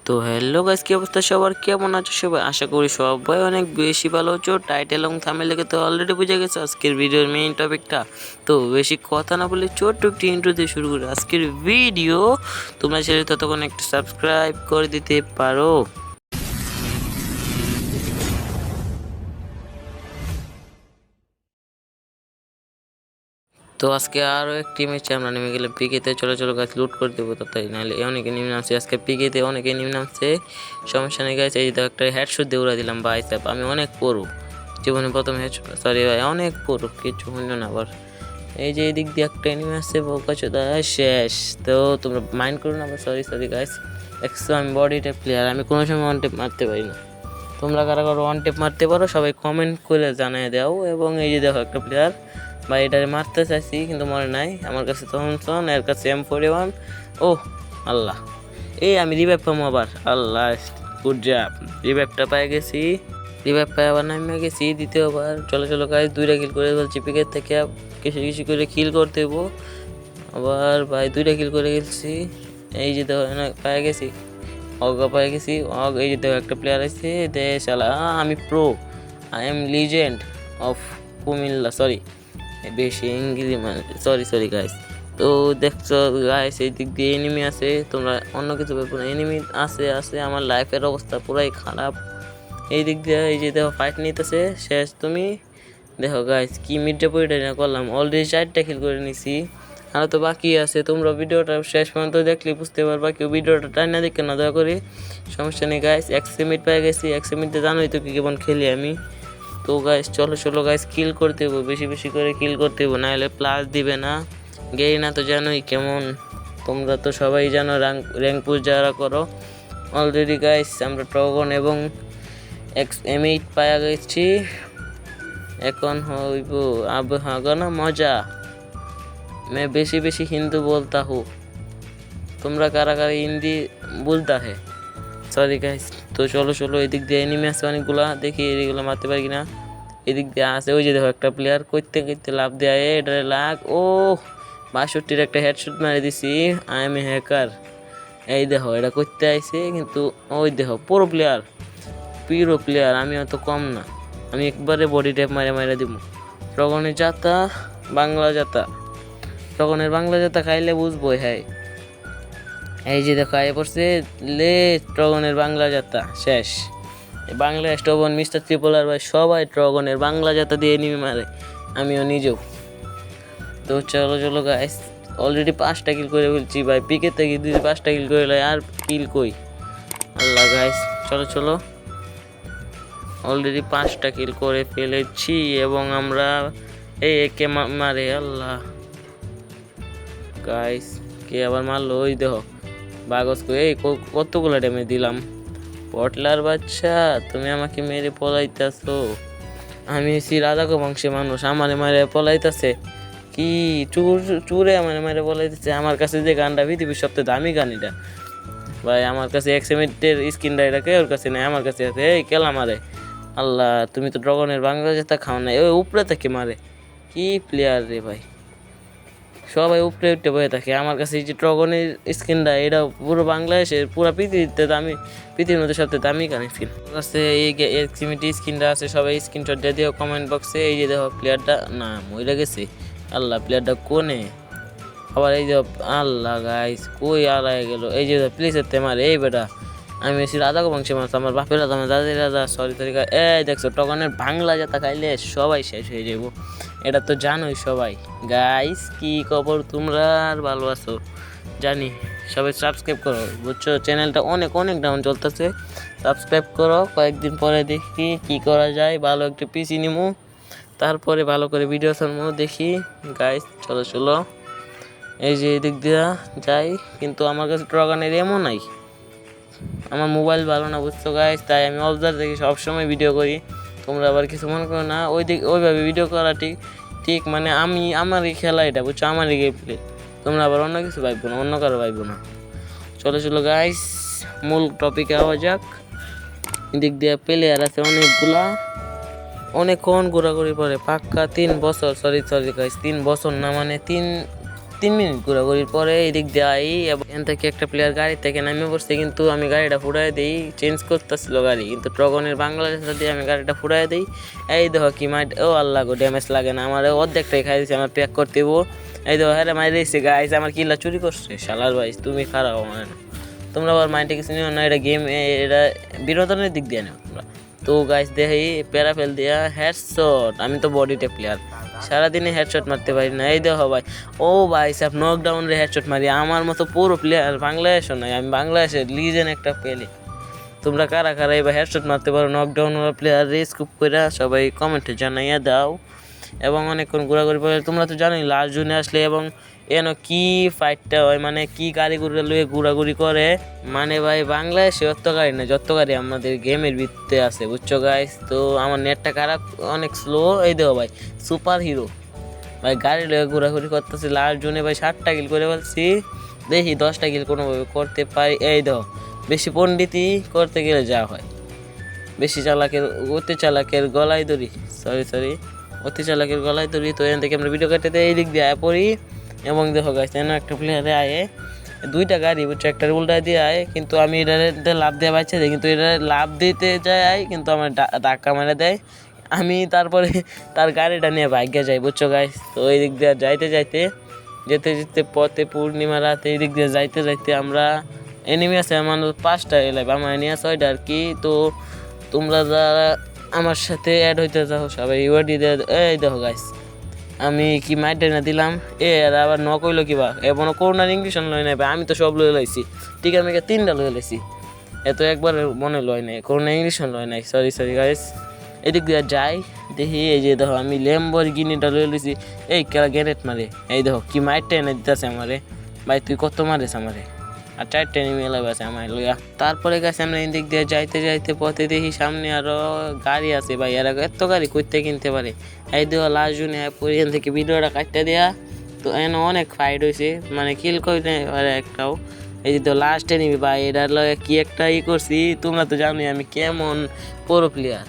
তো hello guys, কি অবস্থা সবার? কেমন আছো সবাই? আশা করি সবাই অনেক বেশি ভালো আছো। টাইটেল এবং থাম্বনেল দেখে তো অলরেডি বুঝে গেছো আজকের ভিডিওর মেইন টপিকটা। তো বেশি কথা না বলে ছোট্ট একটি ইন্ট্রো দিয়ে শুরু করি আজকের ভিডিও। তোমরা চাইলে ততক্ষণ একটু সাবস্ক্রাইব করে দিতে পারো। তো আজকে আরও একটি ম্যাচে আমরা নেমে গেলাম পিকেতে। চলো চলো গাছ লুট করে দেবো তাড়াতাড়ি, নাহলে অনেকে নেমে নামছে আজকে পিকেতে, অনেকে নেমে নামছে। সমস্যা নেই গাছ, এই তো একটা হেডশট দিয়ে উড়া দিলাম ভাই সাহেব। আমি অনেক পড়ু জীবনে প্রথম হেডশট, সরি ভাই অনেক পড়ু, কিছু হইল না আবার। এই যে এই দিক দিয়ে একটা এনিমি আসছে, বোকাচোদা শেষ। তো তোমরা মাইন্ড করো না আবার, সরি সরি গাইস। দেখছো আমি বডি টেপ প্লেয়ার, আমি কোনো সময় ওয়ান টেপ মারতে পারি না। তোমরা কারা কারো ওয়ান টেপ মারতে পারো সবাই কমেন্ট করে জানিয়ে দাও। এবং এই যে দেখো একটা প্লেয়ার বা এটারে মারতে চাইছি কিন্তু মরে নাই। আমার কাছে থমসন, এর কাছে M41। ও আল্লাহ, এই আমি রিভাইভ পাবো আবার। আল্লাহ, গুড জব, রিভাইভটা পেয়ে গেছি। রিভাইভ পাই আবার নামিয়ে গেছি দ্বিতীয়বার। চলো চলো গাইস, 2টা কিল করে ফেলছি পিকের থেকে। কিছু কিছু করে কিল করতে দেবো আবার ভাই। 2টা কিল করে গেছি। এই যে দেখো পেয়ে গেছি, অগা পেয়ে গেছি। এই যে দেখো একটা প্লেয়ার আছে দে শালা, আমি pro, I am legend of Comilla. Sorry বেশি ইংরেজি মানে, সরি সরি গাইস। তো দেখছো গাইস, এই দিক দিয়ে এনিমি আছে, তোমরা অন্য কিছু ব্যাপার না, এনিমি আছে আছে। আমার লাইফের অবস্থা পুরাই খারাপ এই দিক দিয়ে। এই যে দেখো ফাইট নিতেছে শেষ। তুমি দেখো গাইস কি মিডে পয়েন্ট না করলাম, অলরেডি 4টা কিল করে নিছি। আর তো বাকি আছে, তোমরা ভিডিওটা শেষ পর্যন্ত দেখলে বুঝতে পারবা। কেউ ভিডিওটা টাইনা দেখে না দয়া করে, সমস্যা নেই গাইস। 100 মিনিট পেয়ে গেছি, 100 মিনিটে জানোই তো কেমন খেলি আমি। তো গাইস চলো চলো গাইস, কিল করতে হবো, বেশি বেশি করে কিল করতে হবো, নাহলে প্লাস দিবে না। গেই না তো জানোই কেমন, তোমরা তো সবাই জানো র্যাঙ্ক পুশ যারা করো। অলরেডি গাইস আমরা ট্রগন এবং M8 পাওয়া গেছি। এখন হইব अब होगा ना मजा, मैं বেশি বেশি হিন্দু বলতা हूँ। তোমরা কারা কারা হিন্দি বলতা হে? Sorry guys. তো চলো চলো, এদিক দিয়ে এনিমি আছে অনেকগুলা, দেখি এগুলো মারতে পারি কিনা। এদিক দিয়ে আছে, ওই যে দেখো একটা প্লেয়ার করতে করতে লাভ দেয়, এটারে লাগ। ও 62-র একটা হেডশট মারি দিছি। I M A hacker. এই দেখো এটা করতে আইছে কিন্তু, ওই দেখো পুরো প্লেয়ার, পিরো প্লেয়ার। আমি অত কম না, আমি একবারে বডি ট্যাপ মারে মারে দিব। ট্রগনের জাতা, বাংলা জাতা, ট্রগনের বাংলা জাতা খাইলে বুঝবো। হ্যাঁ এই যে দেখো আয় পড়ছে লে, ট্রগনের বাংলা জাতা শেষ। বাংলা স্টোবন মিস্টার ত্রিপোলার ভাই সবাই ট্রগনের বাংলা জাতা দিয়ে নিমে মারে, আমিও নিজেও। তো চলো চলো গাইস, অলরেডি 5টা কিল করে ফেলছি ভাই। পিকে থেকে যদি 5টা কিল করে লাই, আর কিল কই আল্লাহ। গাইস চলো চলো, অলরেডি 5টা কিল করে ফেলেছি এবং আমরা এই একে মারে। আল্লাহ গাইস, কে আবার মারলো? ওই দেখো বাগজকে, এই কতগুলো ড্যামেজ দিলাম। পটলার বাচ্চা, তুমি আমাকে মেরে পলাইতেছো। আমি হচ্ছি রাজাকো বংশের মানুষ, আমারে মারে পলাইতেছে কি? চুরে আমারে মারে পলাইতেছে। আমার কাছে যে গানটা পৃথিবীর সবচেয়ে দামি গান এটা ভাই, আমার কাছে 100 মিনিটের স্ক্রিনটা, এটা কে ওর কাছে নেই, আমার কাছে আছে। এই কেলা মারে। আল্লাহ, তুমি তো ড্রাগনের বাংলা জেতা খাও না। ওই উপরে থেকে মারে, কি প্লেয়ার রে ভাই। সবাই উপরে উঠে বয়ে থাকে, আমার কাছে এই যে ড্রাগনের স্কিনটা, এটা পুরো বাংলাদেশের পুরো পৃথিবীতে দামি, পৃথিবীর মধ্যে সবচেয়ে দামি গান স্কিন। আমার কাছে এই এক্সিমিটি স্কিনটা আছে, সবাই স্ক্রিনশট দিয়ে দিও কমেন্ট বক্সে। এই যে দেখো প্লেয়ারটা না মরে গেছে। আল্লাহ, প্লেয়ারটা কোনে আবার? এই যে আল্লাহ গাইস, কই আড়াই গেল। এই যে প্লিজের তেমার, এই বেটা আমি এসে রাজা বংশী মানুষ, আমার বাপের রাজা, আমার দাদির রাজা। Sorry sorry. এই দেখছো টগনের বাংলা জাতা খাইলে সবাই শেষ হয়ে যাবো, এটা তো জানোই সবাই। গাইস কি খবর, তোমরা আর ভালো আছো জানি। সবাই সাবস্ক্রাইব করো বুঝছো, চ্যানেলটা অনেক অনেক ডাউন চলতেছে। সাবস্ক্রাইব করো, কয়েকদিন পরে দেখি কি করা যায়। ভালো একটা পিসি নিমু, তারপরে ভালো করে ভিডিও ছাড়বো দেখি। গাইস চলো চলো, এই যে এদিক দিয়া যাই, কিন্তু আমার কাছে ট্রগানের এমন নাই, আমার মোবাইল ভালো না বুঝছো গাইস, তাই আমি অবজার দেখি সবসময় ভিডিও করি। তোমরা আবার কিছু মনে করো না, ওইভাবে ভিডিও করা ঠিক ঠিক মানে আমি আমারই খেলা এটা বুঝছো, আমারই গেম প্লে। তোমরা আবার অন্য কিছু ভাববো না, অন্য কারো ভাববো না। চলো চলো গাইস, মূল টপিকে আওয়া যাক। এদিক দিয়ে প্লেয়ার আছে অনেকগুলা, অনেকক্ষণ ঘোরাঘুরি পরে পাক্কা 3 বছর, সরি সরি গাইস 3 বছর না, মানে 2-3 মিনিট ঘোরাঘুরির পরে এই দিক দিয়ে আই এবং এখান থেকে একটা প্লেয়ার গাড়ি থেকে নামে পড়ছে, কিন্তু আমি গাড়িটা ফুরাই দিই, চেঞ্জ করতেছিল গাড়ি, কিন্তু ট্রগনের বাংলাদেশটা দিয়ে আমি গাড়িটা ফুরাই দিই। এই দেখো কি মাইট, ও আল্লাহ গো, ড্যামেজ লাগে না আমার, অর্ধেকটাই খাই দিয়েছে, আমার প্যাক করতে হবো। এই দেখো হ্যাঁ মাইরে দিয়েছে গাইস, আমার কিল্লা চুরি করছে শালার ভাই, তুমি খারাপ আমার, তোমরা আবার মাইন্ডে কিছু নিও না, এটা গেম, এটা বিনোদনের দিক দিয়ে নেও তোমরা। তো গাইস দেখি প্যারাফেল দিয়া হেডশট, আমি তো বডিতে প্লেয়ার, সারাদিনে হেডশট মারতে পারি না। এই দেখো ভাই, ও ভাই সাহেব নকডাউন রে হেডশট মারি, আমার মতো পুরো প্লেয়ার বাংলাদেশও নয়, আমি বাংলাদেশের লিজেন্ড একটা পেলে। তোমরা কারা কারা এবার হেডশট মারতে পারো নকডাউন প্লেয়ার রে, স্কুপ করে সবাই কমেন্টে জানাইয়া দাও। এবং অনেকক্ষণ ঘোরাঘুরি পরে তোমরা তো জানোই লাস্ট জোনে আসলে এবং এন কি ফাইটটা হয়, মানে কি গাড়ি ঘুরে লুয়ে ঘোরাঘুরি করে, মানে ভাই বাংলাদেশে অত গাড়ি না, যত গাড়ি আমাদের গেমের ভিতরে আছে, বুঝছো গাইস। তো আমার নেটটা খারাপ, অনেক স্লো। এই দেখো ভাই সুপার হিরো ভাই গাড়ি লয়ে ঘোরাঘুরি করতেছি, লাস্ট জোনে ভাই 7টা কিল করে ফেলছি, দেখি 10টা কিল কোনোভাবে করতে পারি। এই দেখো বেশি পণ্ডিতি করতে গেলে যা হয়, বেশি চালাকের অতি চালাকের গলায় ধরি, সরি অতি চালাকের গলায় ধরি। তো এখান থেকে আমরা ভিডিও কাটতে এই দিক দিয়ে আয় পড়ি এবং দেখো গাছ যেন একটা প্লেয়ারে আয়ে 2টা গাড়ি, বুঝছো, একটা উল্টা দিয়ে আয়, কিন্তু আমি এটা লাভ দিয়ে পাচ্ছি, কিন্তু এটা লাভ দিতে যাই কিন্তু আমার ধাক্কা মেরে দেয়, আমি তারপরে তার গাড়িটা নিয়ে ভাগ্যে যাই, বুঝছো গাইস। তো এই দিক দিয়ে যেতে যেতে পথে পূর্ণিমা রাতে এই দিক দিয়ে যাইতে আমরা এনিমি আছে আমার 5টা এলাম, আমার নিয়ে 6টা আর কি। তো তোমরা যারা আমার সাথে অ্যাড হইতে চাও সবাই ইউআইডি দিয়ে, এই দেখো গাইস আমি কি মাইটে না দিলাম, আর আবার ন কইলো কিবা এমনও করোনার ইংলিশ লয় নাই, আমি তো সব লয়ে লাইছি, ঠিক আছে, 3টা লয়ে লাইছি, এত একবার মনে লয় নাই, করোনা ইংলিশ লয় নাই, সরি গাইস। এদিক দিয়ে যাই দেখি, এই যে দেখো আমি ল্যাম্বরগিনিটা লয়ে লইছি, এই কেলা গ্যারেট মারে, এই দেখো কি মাইটটা এনে দিতেছে আমারে, ভাই তুই কত মারিস আমারে, আর 4টা এনিমি এলাকা আছে আমার লইয়া। তারপরে গেছে আমরা এদিক দিয়ে যাইতে পথে দেখি সামনে আরো গাড়ি আছে, ভাই এরা এত গাড়ি করতে কিনতে পারে। এই দেখো লাস্ট জুনে এখান থেকে ভিডিওটা কাটতে দেয়া, তো এনে অনেক ফাইট হয়েছে, মানে কিল করতে পারে একটাও। এই যে লাস্ট এনিমি ভাই, এটার লগে কি একটা করছি, তোমরা তো জানোই আমি কেমন প্রো প্লেয়ার,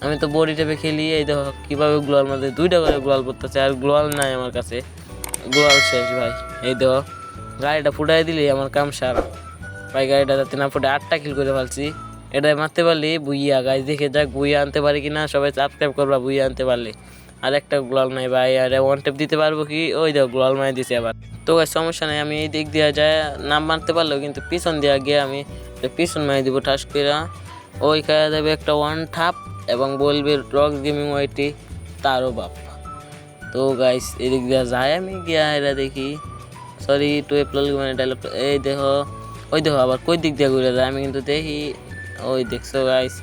আমি তো বডি টেপে খেলি। এই দেখো কীভাবে গ্লোয়াল মধ্যে 2টা করে গ্লোয়াল করতেছে, আর গ্লোয়াল নাই আমার কাছে, গ্লোয়াল শেষ ভাই। এই দেখো গাড়িটা ফুটাই দিলি আমার কাম সারা ভাই, গাড়িটা যাতে না ফুটে 8টা কিল করে ফেলছি, এটাই মারতে পারলি বুইয়া। গাছ দেখে যাক বুইয়া আনতে পারি কি না, সবাই সাবস্ক্রাইব করবা বুইয়া আনতে পারলে। আর একটা গ্লোয়াল নাই ভাই, আর 1 টেপ দিতে পারবো কি, ওই দেখো গ্লোয়াল মারি দিছে আবার। তো গাছ সমস্যা নেই, আমি এই দিক দিয়ে যায় নাম মারতে পারলেও কিন্তু পিছন দিয়ে গিয়ে আমি পিছন মারি দিব ঠাস করে, ওই খাওয়া যাবে একটা 1 ঠাপ এবং বলবে রক্স গেমিং ওয়াইটি তারও বাপ। তো গাইস এদিক দিয়ে যায় আমি গিয়া এরা দেখি, সরি টু এপ্রিল মানে ডায়লগ, এই দেখো ওই দেখো আবার কই দিক দিয়ে ঘুরে যায়, আমি কিন্তু দেখি ওই দেখছো গাইস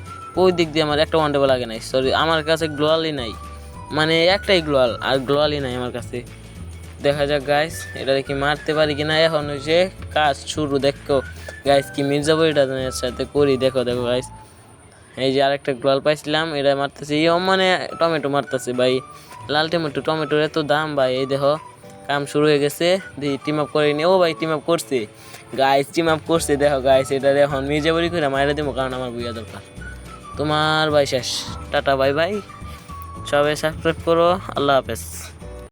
ওই দিক দিয়ে আমার একটা 1 টেপ লাগে নাই, সরি আমার কাছে গ্লোয়ালই নাই, মানে একটাই গ্লোয়াল আর গ্লোয়ালই নাই আমার কাছে। দেখা যাক গাইস এটা দেখি মারতে পারি কিনা, এখন হচ্ছে কাজ শুরু। দেখো গাইস কি মির্জাপুর এটা সাথে করি, দেখো গাইস এই যে আরেকটা গ্লোয়াল পাইছিলাম, এটা মারতেছি, মানে টমেটো মারতেছে ভাই, লাল টমেটোর এত দাম ভাই। এই দেখো কাম শুরু হয়ে গেছে, টিম আপ করিনি, ও ভাই টিম আপ করছে গাইস, টিম আপ করছে। দেখো গাইস এটা এখন মির্জাপুরি করে মাইরা দিব, কারণ আমার বুঝা দরকার। তোমার ভাই শেষ, টাটা বাই বাই, সবাই সাবস্ক্রাইব করো, আল্লাহ হাফেজ।